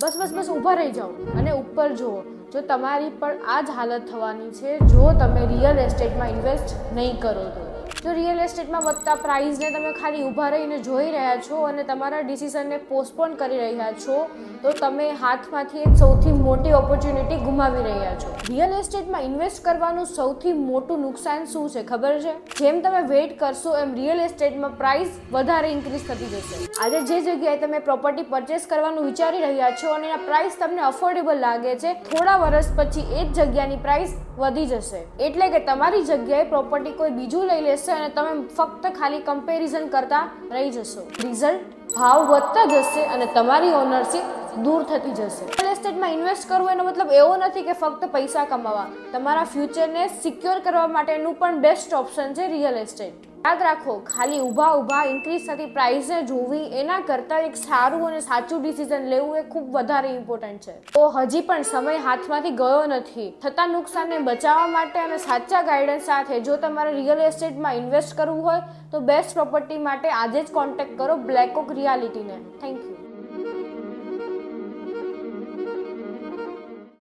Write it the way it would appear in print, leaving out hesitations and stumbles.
બસ બસ બસ ઊભા રહી જાઓ અને ઉપર જુઓ. જો તમારી પણ આ જ હાલત થવાની છે જો તમે રિયલ એસ્ટેટમાં ઇન્વેસ્ટ નહીં કરો તો. જો રિયલ એસ્ટેટમાં વધતા પ્રાઇસને તમે ખાલી ઊભા રહીને જોઈ રહ્યા છો અને તમારા ડિસિઝનને પોસ્ટપોન કરી રહ્યા છો તો તમે હાથમાંથી એક સૌથી મોટી ઓપોર્ચ્યુનિટી ગુમાવી રહ્યા છો. રિયલ એસ્ટેટમાં ઇન્વેસ્ટ કરવાનું સૌથી મોટું નુકસાન શું છે ખબર છે? જેમ તમે વેઇટ કરશો એમ રિયલ એસ્ટેટમાં પ્રાઇસ વધારે ઇન્ક્રીઝ થતી જશે. આજે જે જગ્યાએ તમે પ્રોપર્ટી પરચેસ કરવાનું વિચારી રહ્યા છો અને આ પ્રાઇસ તમને અફોર્ડેબલ લાગે છે, થોડા વર્ષ પછી એ જ જગ્યાની પ્રાઇસ વધી જશે. એટલે કે તમારી જગ્યાએ પ્રોપર્ટી કોઈ બીજું લઈ લેશે અને તમે ફક્ત ખાલી કમ્પેરિઝન કરતા રહી જશો. રિઝલ્ટ ભાવ વધતા જશે અને તમારી ઓનરશિપ દૂર થતી જશે. રિયલ એસ્ટેટમાં ઇન્વેસ્ટ કરવું એનો મતલબ એવો નથી કે ફક્ત પૈસા કમાવા. તમારા ફ્યુચરને સિક્યોર કરવા માટેનું પણ બેસ્ટ ઓપ્શન છે રિયલ એસ્ટેટ. યાદ રાખો, ખાલી ઊભા ઇન્ક્રીઝ થતી પ્રાઇસને જોવી એના કરતાં એક સારું અને સાચું ડિસિઝન લેવું એ ખૂબ વધારે ઇમ્પોર્ટન્ટ છે. તો હજી પણ સમય હાથમાંથી ગયો નથી. થતા નુકસાનને બચાવવા માટે અને સાચા ગાઈડન્સ સાથે જો તમારે રિયલ એસ્ટેટમાં ઇન્વેસ્ટ કરવું હોય તો બેસ્ટ પ્રોપર્ટી માટે આજે જ કોન્ટેક્ટ કરો બ્લેક ઓક રિયાલિટીને. Thank you.